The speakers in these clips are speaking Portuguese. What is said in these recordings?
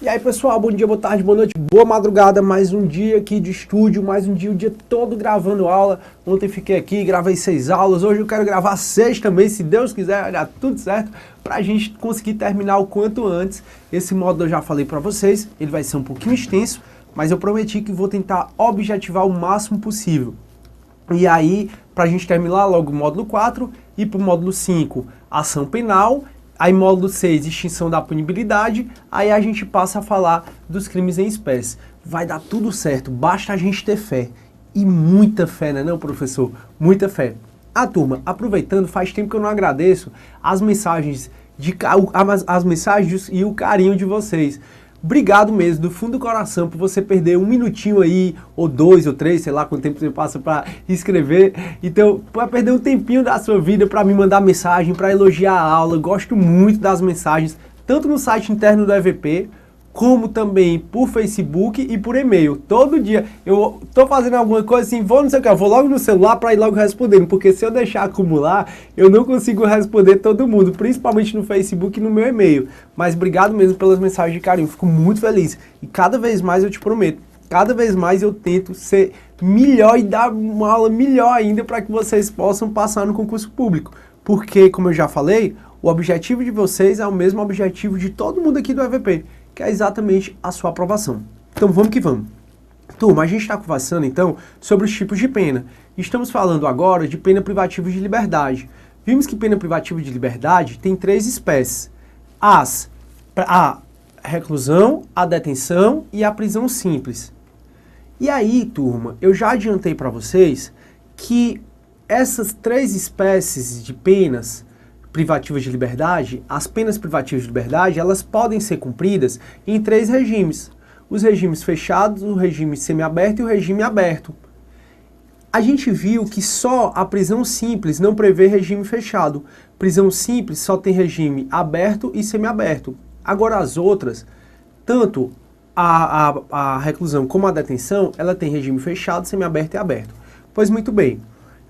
E aí pessoal, bom dia, boa tarde, boa noite, boa madrugada, mais um dia aqui de estúdio, mais um dia, o dia todo gravando aula. Ontem fiquei aqui, gravei 6 aulas, hoje eu quero gravar 6 também, se Deus quiser, vai dar tudo certo, pra gente conseguir terminar o quanto antes. Esse módulo eu já falei pra vocês, ele vai ser um pouquinho extenso, mas eu prometi que vou tentar objetivar o máximo possível. E aí, pra gente terminar logo o módulo 4 e pro módulo 5, ação penal. Aí módulo 6, extinção da punibilidade, aí a gente passa a falar dos crimes em espécie. Vai dar tudo certo, basta a gente ter fé. E muita fé, né não, professor? Muita fé. Turma, aproveitando, faz tempo que eu não agradeço as mensagens, as mensagens e o carinho de vocês. Obrigado mesmo, do fundo do coração, por você perder um minutinho aí, ou 2, ou 3, sei lá quanto tempo você passa para escrever. Então, para perder um tempinho da sua vida para me mandar mensagem, para elogiar a aula. Eu gosto muito das mensagens, tanto no site interno do EVP, como também por Facebook e por e-mail. Todo dia eu tô fazendo alguma coisa assim, vou não sei o que, eu vou logo no celular para ir logo respondendo, porque se eu deixar acumular, eu não consigo responder todo mundo, principalmente no Facebook e no meu e-mail. Mas obrigado mesmo pelas mensagens de carinho, fico muito feliz. E cada vez mais eu te prometo, cada vez mais eu tento ser melhor e dar uma aula melhor ainda para que vocês possam passar no concurso público. Porque, como eu já falei, o objetivo de vocês é o mesmo objetivo de todo mundo aqui do EVP, que é exatamente a sua aprovação. Então vamos que vamos. Turma, a gente está conversando então sobre os tipos de pena. Estamos falando agora de pena privativa de liberdade. Vimos que pena privativa de liberdade tem 3 espécies. A reclusão, a detenção e a prisão simples. E aí, turma, eu já adiantei para vocês que essas 3 espécies de penas privativas de liberdade, as penas privativas de liberdade, elas podem ser cumpridas em 3 regimes. Os regimes fechados, o regime semiaberto e o regime aberto. A gente viu que só a prisão simples não prevê regime fechado. Prisão simples só tem regime aberto e semiaberto. Agora as outras, tanto a reclusão como a detenção, ela tem regime fechado, semiaberto e aberto. Pois muito bem.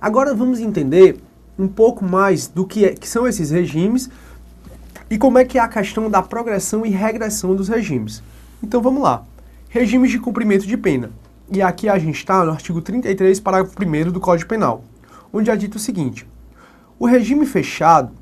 Agora vamos entender um pouco mais do que são esses regimes e como é que é a questão da progressão e regressão dos regimes. Então vamos lá. Regimes de cumprimento de pena. E aqui a gente está no artigo 33, parágrafo 1º do Código Penal, onde é dito o seguinte: o regime fechado,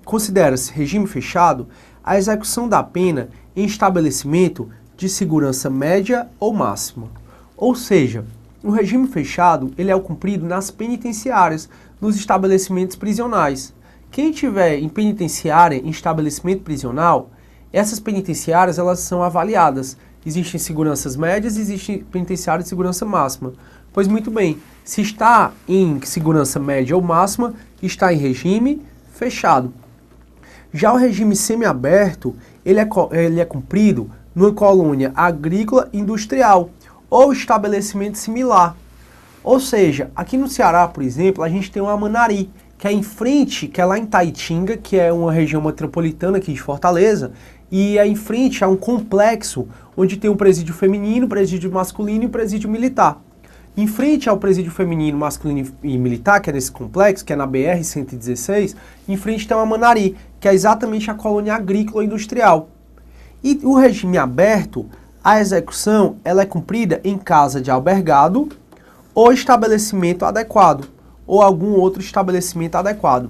considera-se regime fechado a execução da pena em estabelecimento de segurança média ou máxima. Ou seja, o regime fechado ele é cumprido nas penitenciárias, nos estabelecimentos prisionais. Quem tiver em penitenciária, em estabelecimento prisional, essas penitenciárias elas são avaliadas. Existem seguranças médias e existem penitenciárias de segurança máxima. Pois muito bem, se está em segurança média ou máxima, está em regime fechado. Já o regime semiaberto, ele é cumprido numa colônia agrícola industrial ou estabelecimento similar. Ou seja, aqui no Ceará, por exemplo, a gente tem uma Manari, que é em frente, que é lá em Taitinga, que é uma região metropolitana aqui de Fortaleza, e é em frente a um complexo onde tem um presídio feminino, presídio masculino e presídio militar. Em frente ao presídio feminino, masculino e militar, que é nesse complexo, que é na BR-116, em frente tem uma Manari, que é exatamente a colônia agrícola industrial. E o regime aberto, a execução ela é cumprida em casa de albergado, ou estabelecimento adequado, ou algum outro estabelecimento adequado.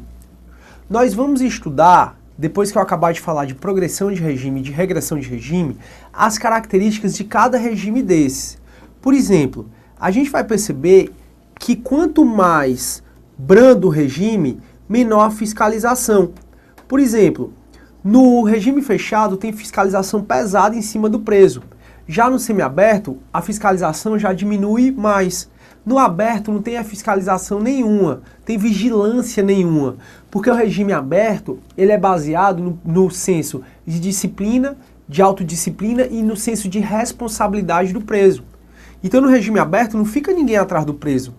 Nós vamos estudar, depois que eu acabar de falar de progressão de regime e de regressão de regime, as características de cada regime desses. Por exemplo, a gente vai perceber que quanto mais brando o regime, menor a fiscalização. Por exemplo, no regime fechado tem fiscalização pesada em cima do preso. Já no semiaberto, a fiscalização já diminui mais. No aberto não tem a fiscalização nenhuma, tem vigilância nenhuma, porque o regime aberto ele é baseado no senso de disciplina, de autodisciplina e no senso de responsabilidade do preso. Então no regime aberto não fica ninguém atrás do preso,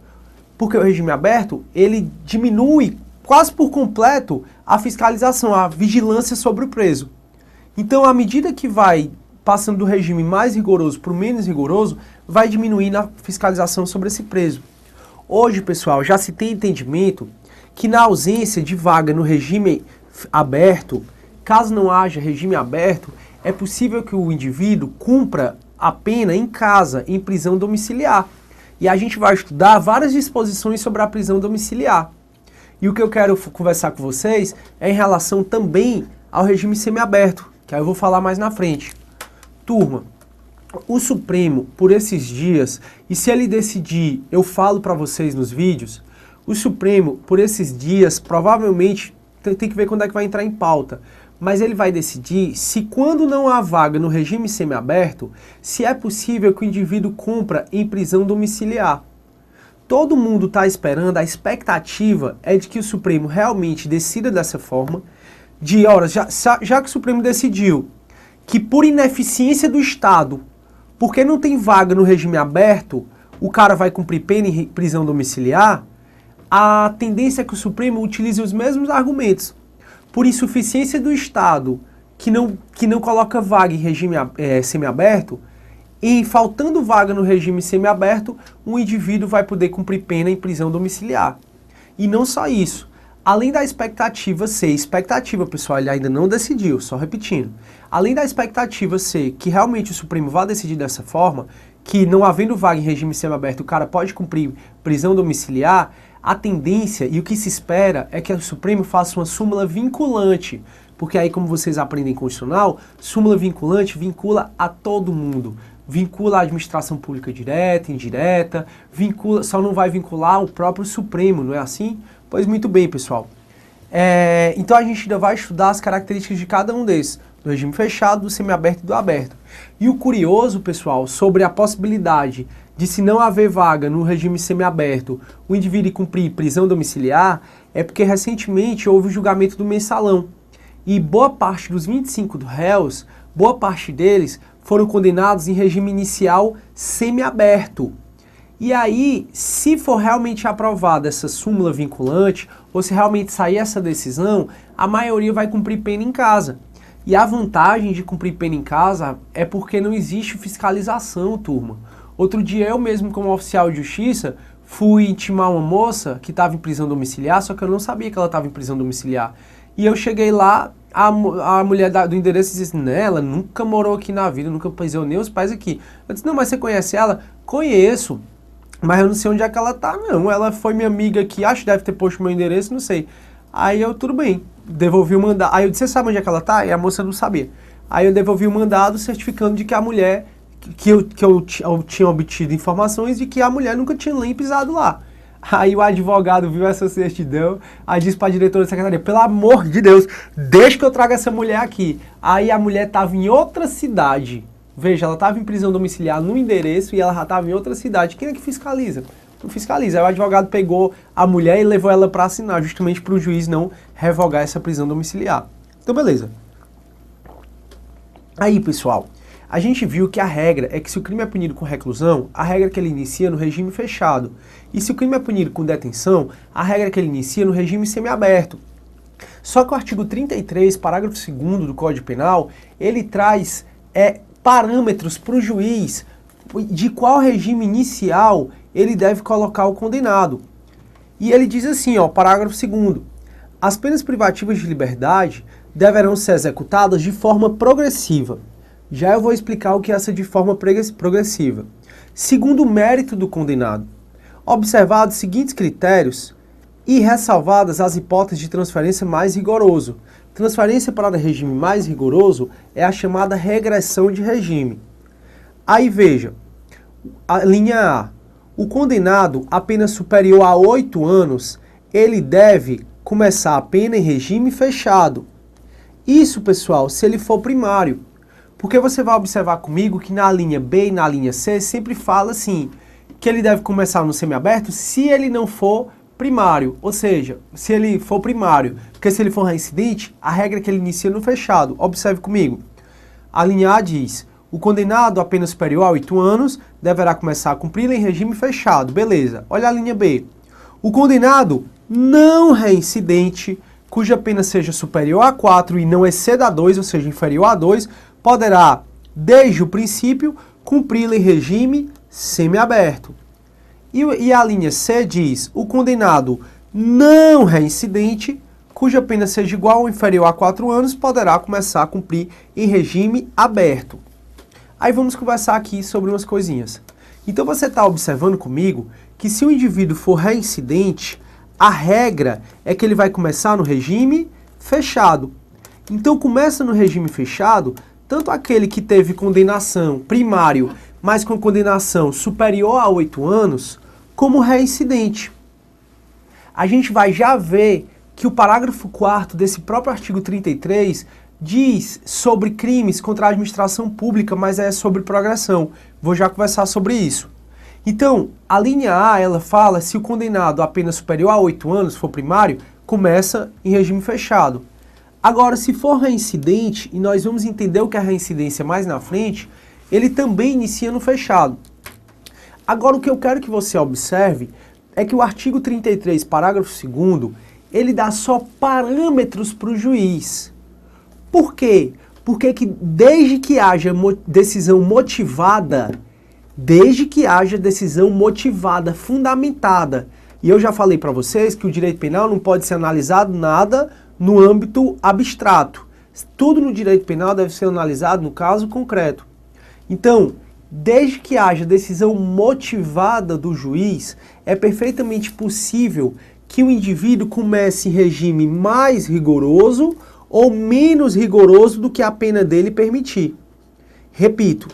porque o regime aberto ele diminui quase por completo a fiscalização, a vigilância sobre o preso. Então à medida que vai passando do regime mais rigoroso para o menos rigoroso, vai diminuindo a fiscalização sobre esse preso. Hoje, pessoal, já se tem entendimento que na ausência de vaga no regime aberto, caso não haja regime aberto, é possível que o indivíduo cumpra a pena em casa, em prisão domiciliar. E a gente vai estudar várias disposições sobre a prisão domiciliar. E o que eu quero conversar com vocês é em relação também ao regime semiaberto, que aí eu vou falar mais na frente. Turma, o Supremo, por esses dias, e se ele decidir, eu falo para vocês nos vídeos, o Supremo, por esses dias, provavelmente, tem que ver quando é que vai entrar em pauta, mas ele vai decidir se quando não há vaga no regime semiaberto, se é possível que o indivíduo cumpra em prisão domiciliar. Todo mundo está esperando, a expectativa é de que o Supremo realmente decida dessa forma, de horas, já que o Supremo decidiu que por ineficiência do Estado, porque não tem vaga no regime aberto, o cara vai cumprir pena em prisão domiciliar, a tendência é que o Supremo utilize os mesmos argumentos. Por insuficiência do Estado, que não coloca vaga em regime semiaberto, e faltando vaga no regime semiaberto, um indivíduo vai poder cumprir pena em prisão domiciliar. E não só isso. Além da expectativa ser, expectativa, pessoal, ele ainda não decidiu, só repetindo. Além da expectativa ser que realmente o Supremo vá decidir dessa forma, que não havendo vaga em regime semiaberto, o cara pode cumprir prisão domiciliar, a tendência e o que se espera é que o Supremo faça uma súmula vinculante, porque aí, como vocês aprendem em constitucional, súmula vinculante vincula a todo mundo. Vincula a administração pública direta, indireta, vincula, só não vai vincular o próprio Supremo, não é assim? Pois muito bem, pessoal. Então a gente ainda vai estudar as características de cada um desses, do regime fechado, do semiaberto e do aberto. E o curioso, pessoal, sobre a possibilidade de, se não haver vaga no regime semiaberto, o indivíduo cumprir prisão domiciliar, é porque recentemente houve o julgamento do mensalão. E boa parte dos 25 réus, boa parte deles foram condenados em regime inicial semiaberto. E aí, se for realmente aprovada essa súmula vinculante, ou se realmente sair essa decisão, a maioria vai cumprir pena em casa. E a vantagem de cumprir pena em casa é porque não existe fiscalização, turma. Outro dia eu mesmo, como oficial de justiça, fui intimar uma moça que estava em prisão domiciliar, só que eu não sabia que ela estava em prisão domiciliar. E eu cheguei lá, a mulher do endereço disse, né, ela nunca morou aqui na vida, nunca pisou nem os pais aqui. Eu disse, não, mas você conhece ela? Conheço, mas eu não sei onde é que ela tá, não. Ela foi minha amiga aqui, acho que deve ter posto meu endereço, não sei. Aí eu, tudo bem, devolvi o mandado. Aí eu disse, você sabe onde é que ela tá? E a moça não sabia. Aí eu devolvi o mandado certificando de que a mulher, que eu tinha obtido informações de que a mulher nunca tinha nem pisado lá. Aí o advogado viu essa certidão, aí disse para a diretora da secretaria, pelo amor de Deus, deixa que eu traga essa mulher aqui. Aí a mulher estava em outra cidade. Veja, ela estava em prisão domiciliar no endereço e ela já estava em outra cidade. Quem é que fiscaliza? Não fiscaliza. Aí o advogado pegou a mulher e levou ela para assinar, justamente para o juiz não revogar essa prisão domiciliar. Então, beleza. Aí, pessoal, a gente viu que a regra é que se o crime é punido com reclusão, a regra é que ele inicia no regime fechado. E se o crime é punido com detenção, a regra é que ele inicia no regime semiaberto. Só que o artigo 33, parágrafo 2º do Código Penal, ele traz parâmetros para o juiz de qual regime inicial ele deve colocar o condenado. E ele diz assim, ó, parágrafo 2º, as penas privativas de liberdade deverão ser executadas de forma progressiva. Já eu vou explicar o que é essa de forma progressiva. Segundo o mérito do condenado, observados os seguintes critérios e ressalvadas as hipóteses de transferência mais rigoroso. Transferência para o regime mais rigoroso é a chamada regressão de regime. Aí veja, a linha A, o condenado a pena superior a 8 anos, ele deve começar a pena em regime fechado. Isso, pessoal, se ele for primário. Porque você vai observar comigo que na linha B e na linha C sempre fala assim, que ele deve começar no semiaberto se ele não for primário. Ou seja, se ele for primário. Porque se ele for reincidente, a regra é que ele inicia no fechado. Observe comigo. A linha A diz, o condenado a pena superior a 8 anos deverá começar a cumpri-la em regime fechado. Beleza. Olha a linha B. O condenado não reincidente, cuja pena seja superior a 4 e não exceda a 2, ou seja, inferior a 2, poderá, desde o princípio, cumpri-la em regime semiaberto. E a linha C diz, o condenado não reincidente, cuja pena seja igual ou inferior a 4 anos, poderá começar a cumprir em regime aberto. Aí vamos conversar aqui sobre umas coisinhas. Então você está observando comigo que se o indivíduo for reincidente, a regra é que ele vai começar no regime fechado. Então começa no regime fechado, tanto aquele que teve condenação primário, mas com condenação superior a 8 anos, como reincidente. A gente vai já ver que o parágrafo 4º desse próprio artigo 33 diz sobre crimes contra a administração pública, mas é sobre progressão. Vou já conversar sobre isso. Então, a linha A, ela fala se o condenado a pena superior a 8 anos for primário, começa em regime fechado. Agora, se for reincidente, e nós vamos entender o que é reincidência mais na frente, ele também inicia no fechado. Agora, o que eu quero que você observe é que o artigo 33, parágrafo 2º, ele dá só parâmetros para o juiz. Por quê? Porque desde que haja decisão motivada, fundamentada, e eu já falei para vocês que o direito penal não pode ser analisado nada no âmbito abstrato. Tudo no direito penal deve ser analisado no caso concreto. Então, desde que haja decisão motivada do juiz, é perfeitamente possível que o indivíduo comece em regime mais rigoroso ou menos rigoroso do que a pena dele permitir. Repito,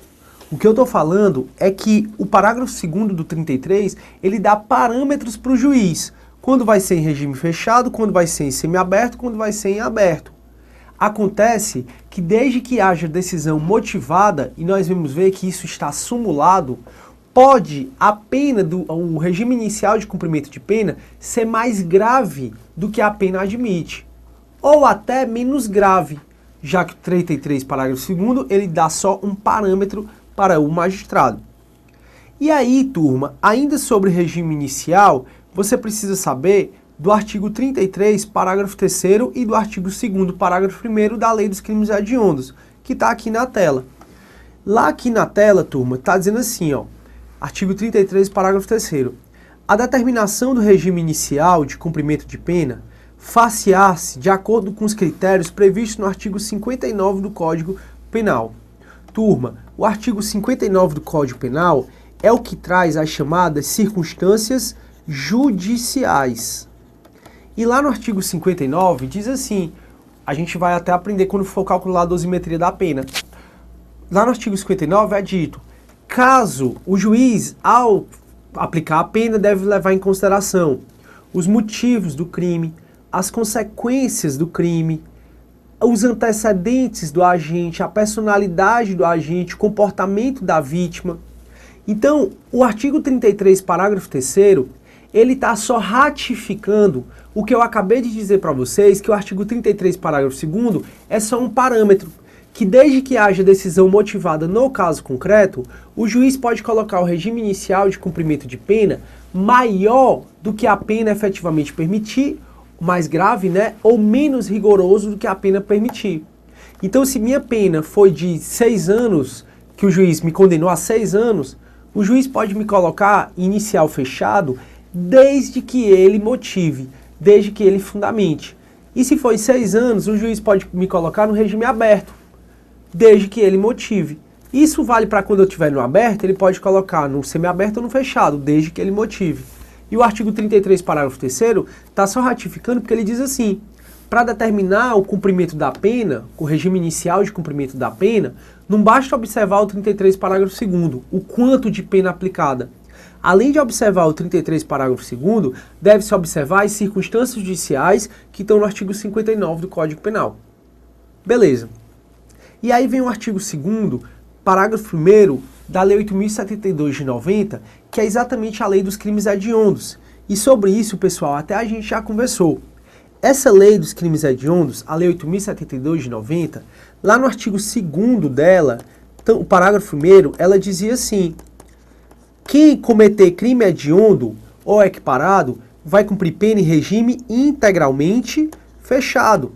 o que eu estou falando é que o parágrafo 2º do 33, ele dá parâmetros para o juiz. Quando vai ser em regime fechado, quando vai ser em semiaberto, quando vai ser em aberto. Acontece que desde que haja decisão motivada, e nós vamos ver que isso está sumulado, pode a pena, o regime inicial de cumprimento de pena, ser mais grave do que a pena admite. Ou até menos grave, já que o 33, parágrafo 2º, ele dá só um parâmetro para o magistrado. E aí, turma, ainda sobre regime inicial, você precisa saber do artigo 33, parágrafo 3º e do artigo 2º, parágrafo 1º da Lei dos Crimes Hediondos, que está aqui na tela. Lá aqui na tela, turma, está dizendo assim, ó, artigo 33, parágrafo 3º. A determinação do regime inicial de cumprimento de pena far-se-á-se de acordo com os critérios previstos no artigo 59 do Código Penal. Turma, o artigo 59 do Código Penal é o que traz as chamadas circunstâncias judiciais. E lá no artigo 59 diz assim, a gente vai até aprender quando for calcular a dosimetria da pena. Lá no artigo 59 é dito, caso o juiz, ao aplicar a pena, deve levar em consideração os motivos do crime, as consequências do crime, os antecedentes do agente, a personalidade do agente, o comportamento da vítima. Então, o artigo 33, parágrafo 3º, ele está só ratificando o que eu acabei de dizer para vocês, que o artigo 33, parágrafo 2º, é só um parâmetro, que desde que haja decisão motivada no caso concreto, o juiz pode colocar o regime inicial de cumprimento de pena maior do que a pena efetivamente permitir, mais grave, né, ou menos rigoroso do que a pena permitir. Então, se minha pena foi de 6 anos, que o juiz me condenou a 6 anos, o juiz pode me colocar inicial fechado desde que ele motive, desde que ele fundamente. E se foi 6 anos, o juiz pode me colocar no regime aberto, desde que ele motive. Isso vale para quando eu estiver no aberto, ele pode colocar no semiaberto ou no fechado, desde que ele motive. E o artigo 33, parágrafo 3º, está só ratificando porque ele diz assim, para determinar o cumprimento da pena, o regime inicial de cumprimento da pena, não basta observar o 33, parágrafo 2º, o quanto de pena aplicada. Além de observar o 33, parágrafo 2º, deve-se observar as circunstâncias judiciais que estão no artigo 59 do Código Penal. Beleza. E aí vem o artigo 2º, parágrafo 1º, da Lei 8.072 de 90, que é exatamente a Lei dos Crimes Hediondos. E sobre isso, pessoal, até a gente já conversou. Essa Lei dos Crimes Hediondos, a Lei 8.072 de 90, lá no artigo 2º dela, o parágrafo 1º, ela dizia assim, quem cometer crime hediondo ou equiparado vai cumprir pena em regime integralmente fechado.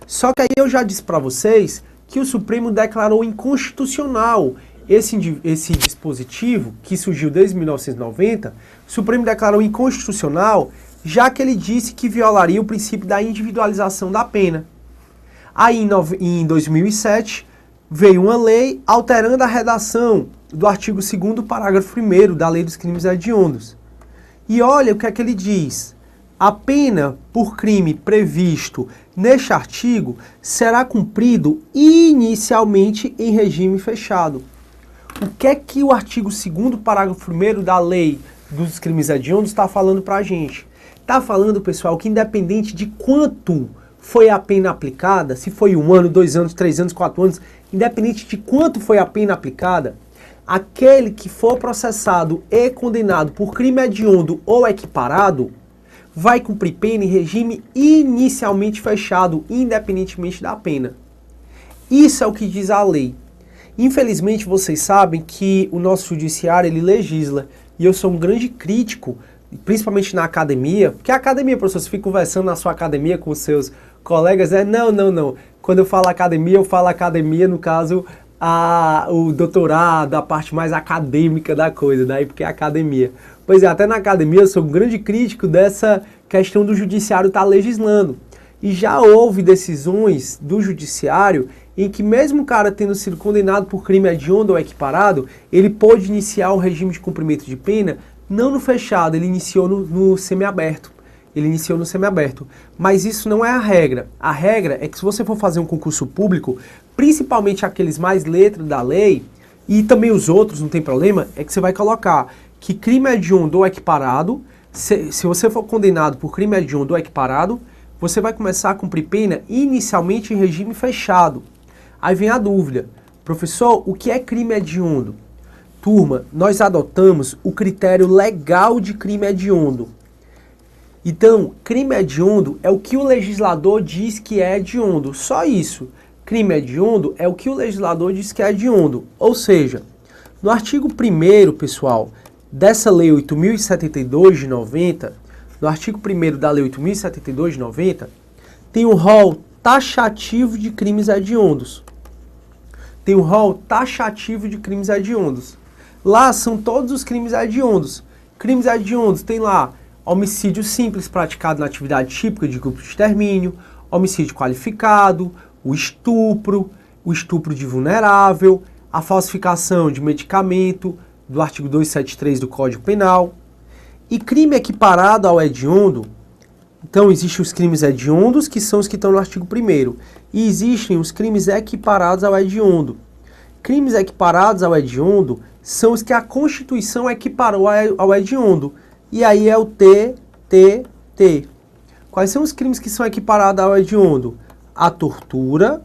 Só que aí eu já disse para vocês que o Supremo declarou inconstitucional esse dispositivo, que surgiu desde 1990, o Supremo declarou inconstitucional já que ele disse que violaria o princípio da individualização da pena. Aí, em 2007, veio uma lei alterando a redação do artigo 2º, parágrafo 1º da Lei dos Crimes Hediondos. E olha o que é que ele diz. A pena por crime previsto neste artigo será cumprido inicialmente em regime fechado. O que é que o artigo 2º, parágrafo 1º da Lei dos Crimes Hediondos está falando para a gente? Está falando, pessoal, que independente de quanto foi a pena aplicada, se foi 1 ano, 2 anos, 3 anos, 4 anos, independente de quanto foi a pena aplicada, aquele que for processado e condenado por crime hediondo ou equiparado vai cumprir pena em regime inicialmente fechado, independentemente da pena. Isso é o que diz a lei. Infelizmente, vocês sabem que o nosso judiciário, ele legisla, e eu sou um grande crítico, principalmente na academia, porque a academia, professor, você fica conversando na sua academia com os seus colegas, não. Quando eu falo academia, no caso, o doutorado, a parte mais acadêmica da coisa, daí porque é academia. Pois é, até na academia eu sou um grande crítico dessa questão do judiciário estar legislando. E já houve decisões do judiciário em que mesmo o cara tendo sido condenado por crime hediondo ou equiparado, ele pôde iniciar o regime de cumprimento de pena, não no fechado, ele iniciou no semiaberto. Mas isso não é a regra. A regra é que se você for fazer um concurso público, principalmente aqueles mais letras da lei, e também os outros, não tem problema, é que você vai colocar que crime hediondo ou equiparado, se você for condenado por crime hediondo ou equiparado, você vai começar a cumprir pena inicialmente em regime fechado. Aí vem a dúvida, professor, o que é crime hediondo? Turma, nós adotamos o critério legal de crime hediondo. Então, crime hediondo é o que o legislador diz que é hediondo, só isso. Crime hediondo é o que o legislador diz que é hediondo. Ou seja, no artigo 1º, pessoal, dessa Lei 8.072 de 90, no artigo 1º da Lei 8.072 de 90, tem um rol taxativo de crimes hediondos. Lá são todos os crimes hediondos. Crimes hediondos tem lá homicídio simples praticado na atividade típica de grupo de extermínio, homicídio qualificado, o estupro de vulnerável, a falsificação de medicamento, do artigo 273 do Código Penal. E crime equiparado ao hediondo, então existem os crimes hediondos, que são os que estão no artigo 1º, e existem os crimes equiparados ao hediondo. Crimes equiparados ao hediondo são os que a Constituição equiparou ao hediondo, e aí é o TTT. Quais são os crimes que são equiparados ao hediondo? A tortura,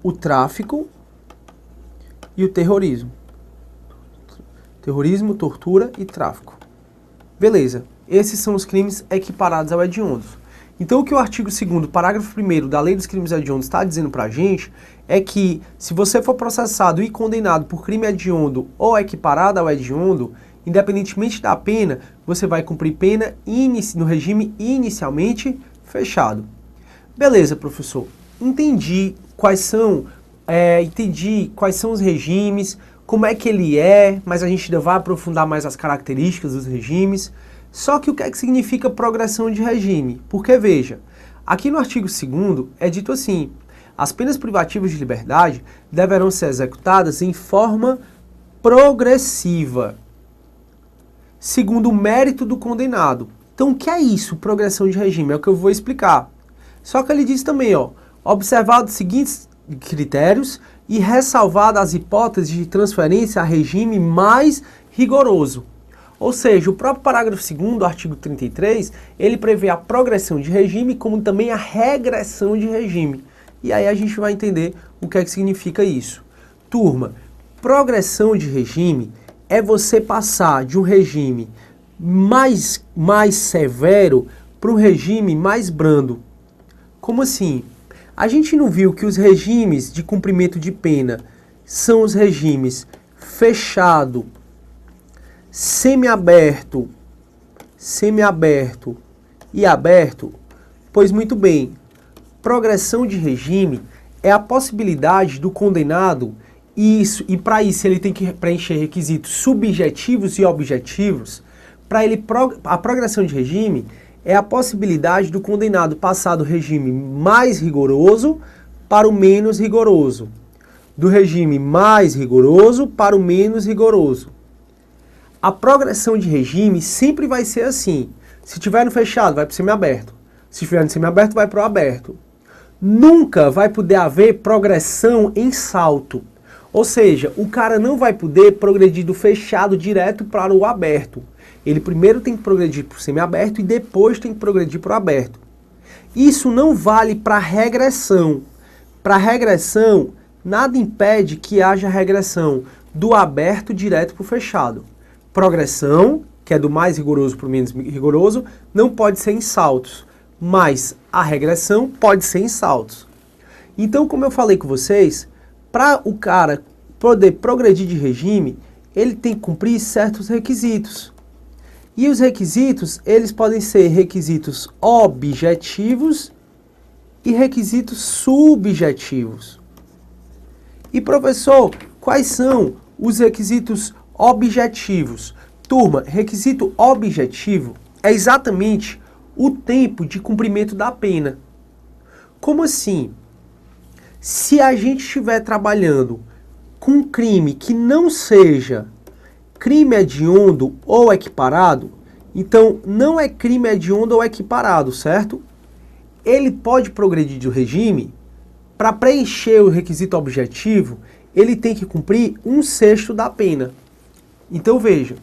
o tráfico e o terrorismo. Terrorismo, tortura e tráfico. Beleza, esses são os crimes equiparados ao hediondo. Então o que o artigo 2º, parágrafo 1º da Lei dos Crimes Hediondos está dizendo pra gente é que se você for processado e condenado por crime hediondo ou equiparado ao hediondo, independentemente da pena, você vai cumprir pena no regime inicialmente fechado. Beleza, professor. Entendi quais são os regimes, como é que ele é, mas a gente ainda vai aprofundar mais as características dos regimes. Só que o que é que significa progressão de regime? Porque, veja, aqui no artigo 2º é dito assim, as penas privativas de liberdade deverão ser executadas em forma progressiva, segundo o mérito do condenado. Então, o que é isso, progressão de regime? É o que eu vou explicar. Só que ele diz também, observado os seguintes critérios e ressalvado as hipóteses de transferência a regime mais rigoroso. Ou seja, o próprio parágrafo 2º do artigo 33, ele prevê a progressão de regime como também a regressão de regime. E aí a gente vai entender o que é que significa isso. Turma, progressão de regime é você passar de um regime mais severo para um regime mais brando. Como assim? A gente não viu que os regimes de cumprimento de pena são os regimes fechado, semiaberto e aberto? Pois muito bem, progressão de regime é a possibilidade do condenado, e para isso ele tem que preencher requisitos subjetivos e objetivos, A progressão de regime é a possibilidade do condenado passar do regime mais rigoroso para o menos rigoroso. Do regime mais rigoroso para o menos rigoroso. A progressão de regime sempre vai ser assim. Se tiver no fechado, vai para o semiaberto. Se estiver no semiaberto, vai para o aberto. Nunca vai poder haver progressão em salto. Ou seja, o cara não vai poder progredir do fechado direto para o aberto. Ele primeiro tem que progredir para o semiaberto e depois tem que progredir para o aberto. Isso não vale para regressão. Para regressão, nada impede que haja regressão do aberto direto para o fechado. Progressão, que é do mais rigoroso para o menos rigoroso, não pode ser em saltos. Mas a regressão pode ser em saltos. Então, como eu falei com vocês, para o cara poder progredir de regime, ele tem que cumprir certos requisitos. E os requisitos, eles podem ser requisitos objetivos e requisitos subjetivos. E professor, quais são os requisitos objetivos? Turma, requisito objetivo é exatamente o tempo de cumprimento da pena. Como assim? Se a gente estiver trabalhando com um crime que não seja crime hediondo ou equiparado, então não é crime hediondo ou equiparado, certo? Ele pode progredir de regime. Para preencher o requisito objetivo, ele tem que cumprir 1/6 da pena. Então veja,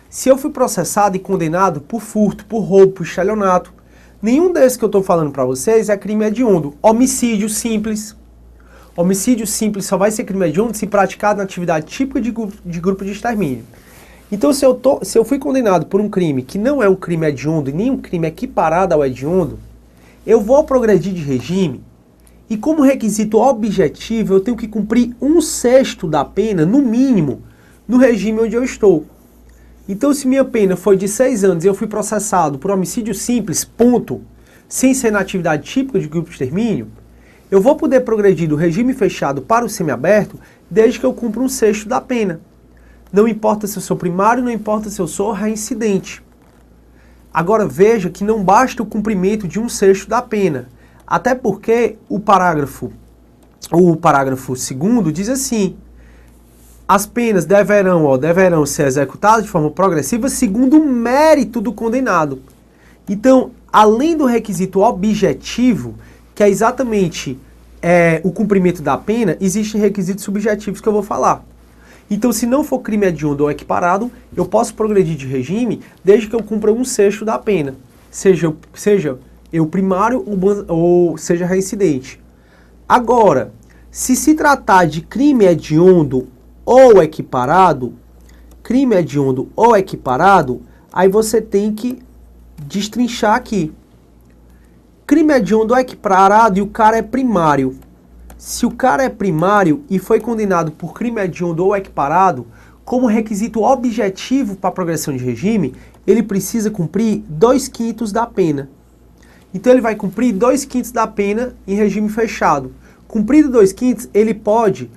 se eu fui processado e condenado por furto, por roubo, por estelionato, nenhum desses que eu estou falando para vocês é crime hediondo. Homicídio simples. Homicídio simples só vai ser crime hediondo se praticado na atividade típica de grupo de extermínio. Então, se eu fui condenado por um crime que não é um crime hediondo e nem um crime equiparado ao hediondo, eu vou progredir de regime e, como requisito objetivo, eu tenho que cumprir 1/6 da pena, no mínimo, no regime onde eu estou. Então, se minha pena foi de 6 anos e eu fui processado por homicídio simples, ponto, sem ser na atividade típica de grupo de extermínio, eu vou poder progredir do regime fechado para o semiaberto desde que eu cumpra 1/6 da pena. Não importa se eu sou primário, não importa se eu sou reincidente. Agora veja que não basta o cumprimento de 1/6 da pena. Até porque o parágrafo 2º diz assim: as penas deverão ser executadas de forma progressiva segundo o mérito do condenado. Então, além do requisito objetivo, que é exatamente o cumprimento da pena, existem requisitos subjetivos que eu vou falar. Então, se não for crime hediondo ou equiparado, eu posso progredir de regime desde que eu cumpra 1/6 da pena, seja eu primário ou seja reincidente. Agora, se tratar de crime hediondo ou equiparado, aí você tem que destrinchar aqui. Crime hediondo ou equiparado e o cara é primário. Se o cara é primário e foi condenado por crime hediondo ou equiparado, como requisito objetivo para a progressão de regime, ele precisa cumprir 2/5 da pena. Então ele vai cumprir 2/5 da pena em regime fechado. Cumprido 2/5, ele pode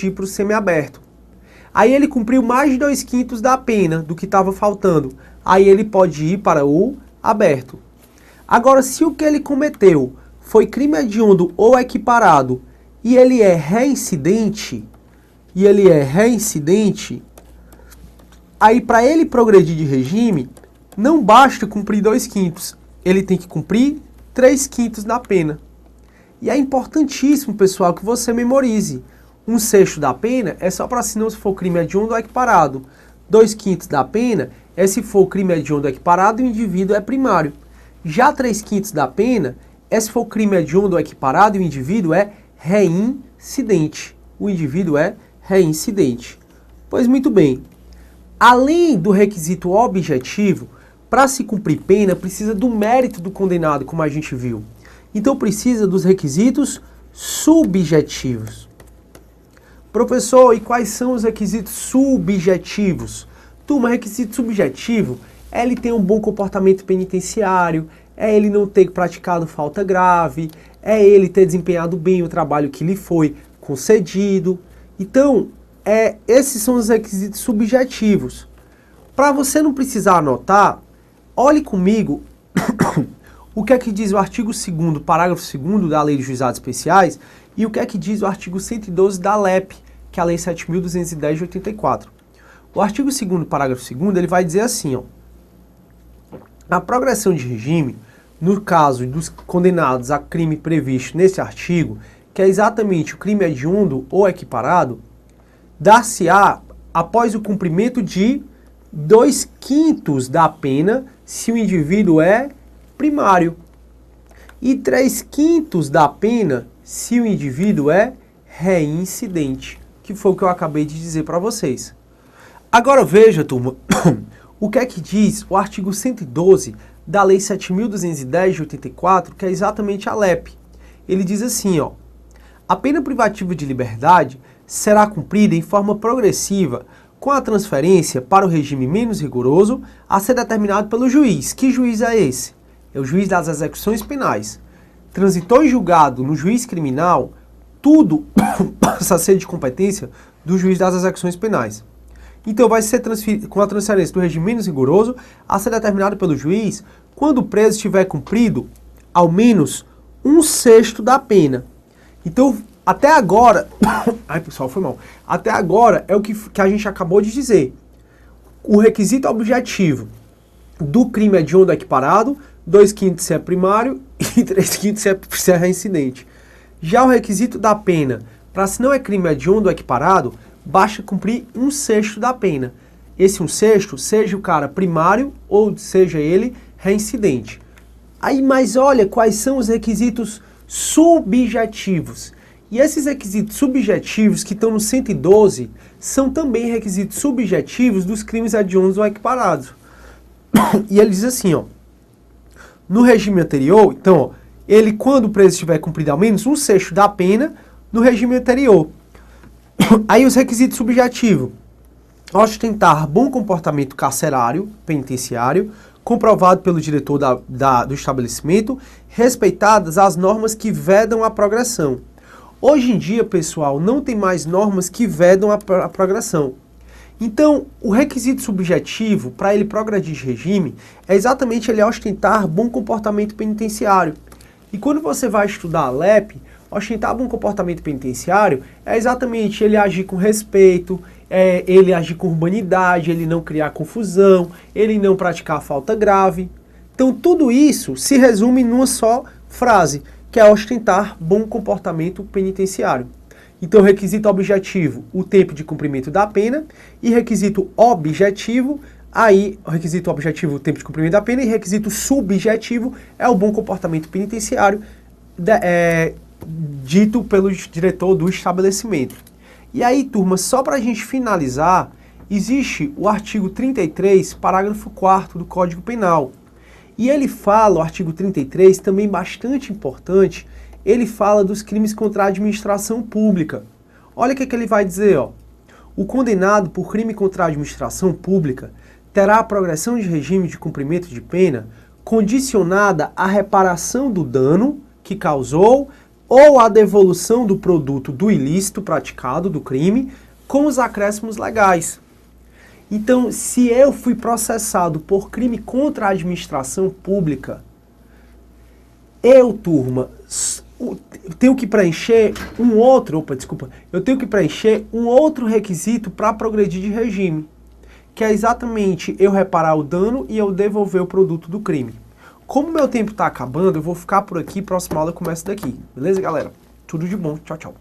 ir para o semiaberto. Aí ele cumpriu mais de 2/5 da pena do que estava faltando. Aí ele pode ir para o aberto. Agora, se o que ele cometeu foi crime hediondo ou equiparado e ele é reincidente, aí para ele progredir de regime, não basta cumprir 2/5, ele tem que cumprir 3/5 da pena. E é importantíssimo, pessoal, que você memorize. 1/6 da pena é só para se não for crime hediondo ou equiparado. 2/5 da pena é se for crime hediondo ou equiparado e o indivíduo é primário. Já 3/5 da pena é se for crime hediondo ou equiparado e o indivíduo é reincidente. Pois muito bem. Além do requisito objetivo, para se cumprir pena, precisa do mérito do condenado, como a gente viu. Então precisa dos requisitos subjetivos. Professor, e quais são os requisitos subjetivos? Turma, requisito subjetivo é ele ter um bom comportamento penitenciário, é ele não ter praticado falta grave, é ele ter desempenhado bem o trabalho que lhe foi concedido. Então, esses são os requisitos subjetivos. Para você não precisar anotar, olhe comigo o que é que diz o artigo 2º, parágrafo 2º da Lei de Juizados Especiais e o que é que diz o artigo 112 da LEP, que é a Lei 7.210 de 84. O artigo 2º, parágrafo 2º, ele vai dizer assim, ó, a progressão de regime, no caso dos condenados a crime previsto nesse artigo, que é exatamente o crime hediondo ou equiparado, dar-se-á após o cumprimento de 2/5 da pena se o indivíduo é primário e 3/5 da pena se o indivíduo é reincidente, que foi o que eu acabei de dizer para vocês. Agora veja, turma, o que é que diz o artigo 112 da Lei 7.210 de 84, que é exatamente a LEP. Ele diz assim, ó, a pena privativa de liberdade será cumprida em forma progressiva com a transferência para o regime menos rigoroso a ser determinado pelo juiz. Que juiz é esse? É o juiz das execuções penais. Transitou em julgado no juiz criminal, tudo passa a ser de competência do juiz das execuções penais. Então vai ser transferido com a transferência do regime menos rigoroso a ser determinado pelo juiz quando o preso tiver cumprido ao menos 1/6 da pena. Então, até agora, ai pessoal, foi mal. Até agora é o que a gente acabou de dizer. O requisito objetivo do crime hediondo equiparado, 2/5 se é primário e 3/5 se é reincidente. Já o requisito da pena, para se não é crime hediondo equiparado, basta cumprir 1/6 da pena. Esse 1/6, seja o cara primário ou seja ele reincidente. Aí, mas olha quais são os requisitos subjetivos. E esses requisitos subjetivos que estão no 112 são também requisitos subjetivos dos crimes hediondos ou equiparados. E ele diz assim, ó, no regime anterior, então, ó, ele quando o preso tiver cumprido ao menos 1/6 da pena no regime anterior. Aí os requisitos subjetivos, ostentar bom comportamento carcerário, penitenciário, comprovado pelo diretor do estabelecimento, respeitadas as normas que vedam a progressão. Hoje em dia, pessoal, não tem mais normas que vedam a progressão. Então, o requisito subjetivo para ele progredir de regime é exatamente ele ostentar bom comportamento penitenciário. E quando você vai estudar a LEP, ostentar bom comportamento penitenciário é exatamente ele agir com respeito, ele agir com urbanidade, ele não criar confusão, ele não praticar falta grave. Então tudo isso se resume numa só frase, que é ostentar bom comportamento penitenciário. Então requisito objetivo, o tempo de cumprimento da pena, e requisito objetivo, aí o requisito objetivo, o tempo de cumprimento da pena, e requisito subjetivo é o bom comportamento penitenciário, dito pelo diretor do estabelecimento. E aí, turma, só para a gente finalizar, existe o artigo 33, parágrafo 4º do Código Penal. E ele fala, o artigo 33, também bastante importante, ele fala dos crimes contra a administração pública. Olha o que ele vai dizer, ó. O condenado por crime contra a administração pública terá a progressão de regime de cumprimento de pena condicionada à reparação do dano que causou ou à devolução do produto do ilícito praticado, do crime, com os acréscimos legais. Então, se eu fui processado por crime contra a administração pública, eu, turma, tenho que preencher eu tenho que preencher um outro requisito para progredir de regime, que é exatamente eu reparar o dano e eu devolver o produto do crime. Como meu tempo está acabando, eu vou ficar por aqui, próxima aula começa daqui. Beleza, galera? Tudo de bom. Tchau, tchau.